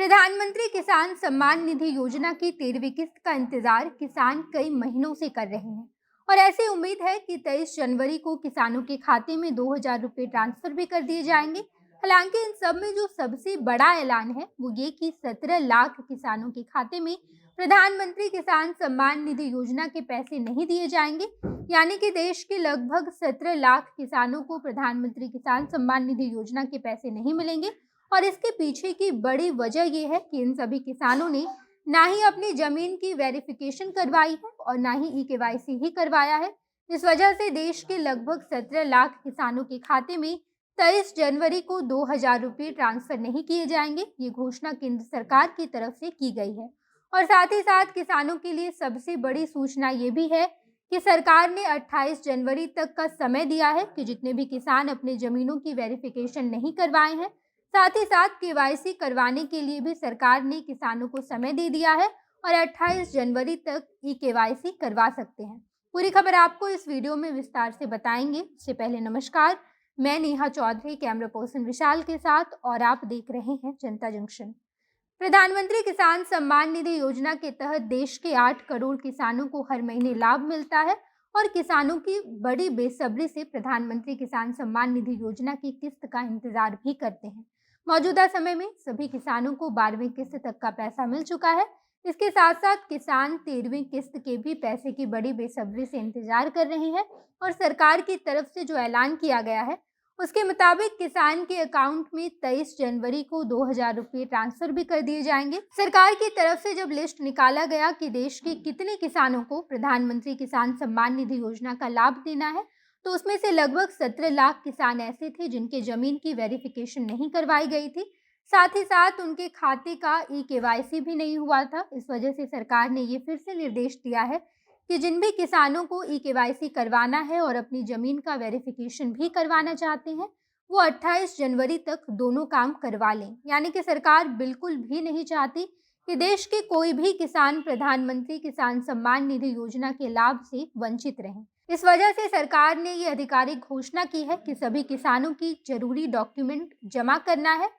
प्रधानमंत्री किसान सम्मान निधि योजना की 13वीं किस्त का इंतजार किसान कई महीनों से कर रहे हैं और ऐसी उम्मीद है कि 23 जनवरी को किसानों के खाते में 2,000 रुपए ट्रांसफर भी कर दिए जाएंगे। हालांकि इन सब में जो सबसे बड़ा ऐलान है वो ये कि 17 लाख किसानों के खाते में प्रधानमंत्री किसान सम्मान निधि योजना के पैसे नहीं दिए जाएंगे। यानी कि देश के लगभग 17 लाख किसानों को प्रधानमंत्री किसान सम्मान निधि योजना के पैसे नहीं मिलेंगे। और इसके पीछे की बड़ी वजह यह है कि इन सभी किसानों ने ना ही अपनी जमीन की वेरिफिकेशन करवाई है और ना ही ई-केवाईसी ही करवाया है। इस वजह से देश के लगभग 17 लाख किसानों के खाते में 23 जनवरी को 2,000 रुपये ट्रांसफर नहीं किए जाएंगे। ये घोषणा केंद्र सरकार की तरफ से की गई है। और साथ ही साथ किसानों के लिए सबसे बड़ी सूचना ये भी है कि सरकार ने 28 जनवरी तक का समय दिया है कि जितने भी किसान अपने जमीनों की वेरिफिकेशन नहीं करवाए हैं, साथ ही साथ केवाईसी करवाने के लिए भी सरकार ने किसानों को समय दे दिया है और 28 जनवरी तक ई-केवाईसी करवा सकते हैं। पूरी खबर आपको इस वीडियो में विस्तार से बताएंगे। उससे पहले नमस्कार, मैं नेहा चौधरी कैमरा पर्सन विशाल के साथ और आप देख रहे हैं जनता जंक्शन। प्रधानमंत्री किसान सम्मान निधि योजना के तहत देश के 8 करोड़ किसानों को हर महीने लाभ मिलता है और किसानों की बड़ी बेसब्री से प्रधानमंत्री किसान सम्मान निधि योजना की किस्त का इंतजार भी करते हैं। मौजूदा समय में सभी किसानों को 12वीं किस्त तक का पैसा मिल चुका है। इसके साथ साथ किसान 13वीं किस्त के भी पैसे की बड़ी बेसब्री से इंतजार कर रहे हैं और सरकार की तरफ से जो ऐलान किया गया है उसके मुताबिक किसान के अकाउंट में 23 जनवरी को 2,000 रुपये ट्रांसफर भी कर दिए जाएंगे। सरकार की तरफ से जब लिस्ट निकाला गया कि देश के कितने किसानों को प्रधानमंत्री किसान सम्मान निधि योजना का लाभ देना है, तो उसमें से लगभग 17 लाख किसान ऐसे थे जिनके जमीन की वेरिफिकेशन नहीं करवाई गई थी। साथ ही साथ उनके खाते का ई-केवाईसी भी नहीं हुआ था। इस वजह से सरकार ने ये फिर से निर्देश दिया है कि जिन भी किसानों को ई-केवाईसी करवाना है और अपनी जमीन का वेरिफिकेशन भी करवाना चाहते हैं, वो 28 जनवरी तक दोनों काम करवा लें। यानी कि सरकार बिल्कुल भी नहीं चाहती कि देश के कोई भी किसान प्रधानमंत्री किसान सम्मान निधि योजना के लाभ से वंचित रहें। इस वजह से सरकार ने ये आधिकारिक घोषणा की है कि सभी किसानों की जरूरी डॉक्यूमेंट जमा करना है,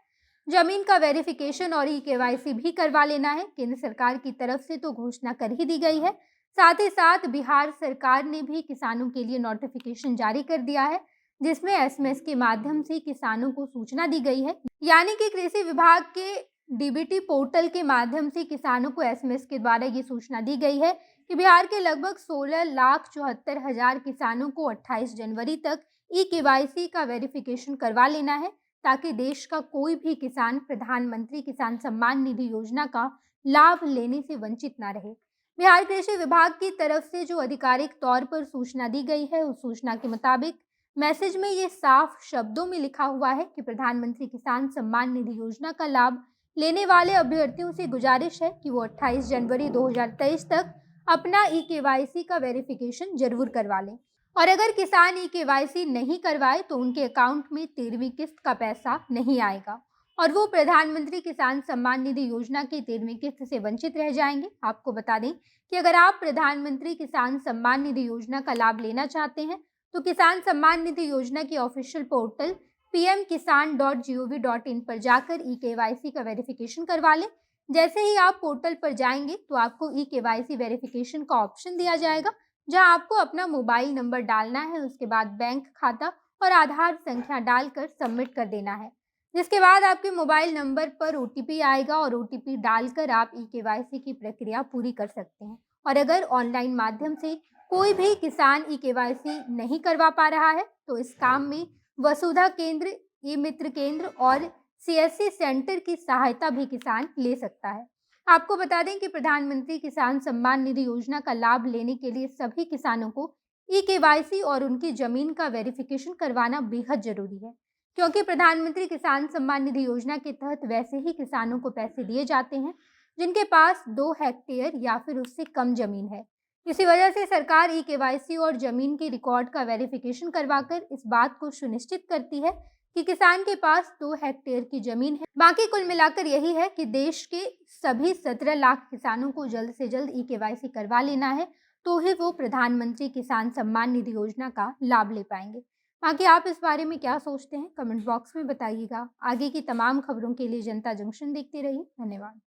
जमीन का वेरिफिकेशन और ई-केवाईसी भी करवा लेना है। केंद्र सरकार की तरफ से तो घोषणा कर ही दी गई है। साथ ही साथ बिहार सरकार ने भी किसानों के लिए नोटिफिकेशन जारी कर दिया है, जिसमें एसएमएस के माध्यम से किसानों को सूचना दी गई है। यानी कि कृषि विभाग के डीबीटी पोर्टल के माध्यम से किसानों को एसएमएस के द्वारा ये सूचना दी गई है कि बिहार के लगभग 16,74,000 किसानों को 28 जनवरी तक ई-केवाईसी का वेरिफिकेशन करवा लेना है, ताकि देश का कोई भी किसान प्रधानमंत्री किसान सम्मान निधि योजना का लाभ लेने से वंचित ना रहे। बिहार कृषि विभाग की तरफ से जो आधिकारिक तौर पर सूचना दी गई है, उस सूचना के मुताबिक मैसेज में ये साफ शब्दों में लिखा हुआ है कि प्रधानमंत्री किसान सम्मान निधि योजना का लाभ लेने वाले अभ्यर्थियों से गुजारिश है कि वो 28 जनवरी 2023 तक अपना ई-केवाईसी का वेरिफिकेशन जरूर करवा लें। और अगर किसान ई-केवाईसी नहीं करवाए तो उनके अकाउंट में 13वीं किस्त का पैसा नहीं आएगा और वो प्रधानमंत्री किसान सम्मान निधि योजना की 13वीं किस्त से वंचित रह जाएंगे। आपको बता दें कि अगर आप प्रधानमंत्री किसान सम्मान निधि योजना का लाभ लेना चाहते हैं तो किसान सम्मान निधि योजना की ऑफिशियल पोर्टल pmkisan.gov.in पर जाकर ई-केवाईसी का वेरिफिकेशन करवा लें। जैसे ही आप पोर्टल पर जाएंगे तो आपको ई-केवाईसी वेरिफिकेशन का ऑप्शन दिया जाएगा, जहां आपको अपना मोबाइल नंबर डालना है, उसके बाद बैंक खाता और आधार संख्या डालकर सबमिट कर देना है। जिसके बाद आपके मोबाइल नंबर पर ओटीपी आएगा और ओटीपी डालकर आप ई-केवाईसी की प्रक्रिया पूरी कर सकते हैं। और अगर ऑनलाइन माध्यम से कोई भी किसान ई-केवाईसी नहीं करवा पा रहा है तो इस काम में वसुधा केंद्र, ई-मित्र केंद्र और सीएससी सेंटर की सहायता भी किसान ले सकता है। आपको बता दें कि प्रधानमंत्री किसान सम्मान निधि योजना का लाभ लेने के लिए सभी किसानों को ई-केवाईसी और उनकी जमीन का वेरिफिकेशन करवाना बेहद जरूरी है, क्योंकि प्रधानमंत्री किसान सम्मान निधि योजना के तहत वैसे ही किसानों को पैसे दिए जाते हैं जिनके पास 2 हेक्टेयर या फिर उससे कम जमीन है। इसी वजह से सरकार ई-केवाईसी और जमीन के रिकॉर्ड का वेरिफिकेशन करवाकर इस बात को सुनिश्चित करती है कि किसान के पास 2 हेक्टेयर की जमीन है। बाकी कुल मिलाकर यही है कि देश के सभी 17 लाख किसानों को जल्द से जल्द ई-केवाईसी करवा लेना है, तो ही वो प्रधानमंत्री किसान सम्मान निधि योजना का लाभ ले पाएंगे। बाकी आप इस बारे में क्या सोचते हैं, कमेंट बॉक्स में बताइएगा। आगे की तमाम खबरों के लिए जनता जंक्शन देखते रहिए। धन्यवाद।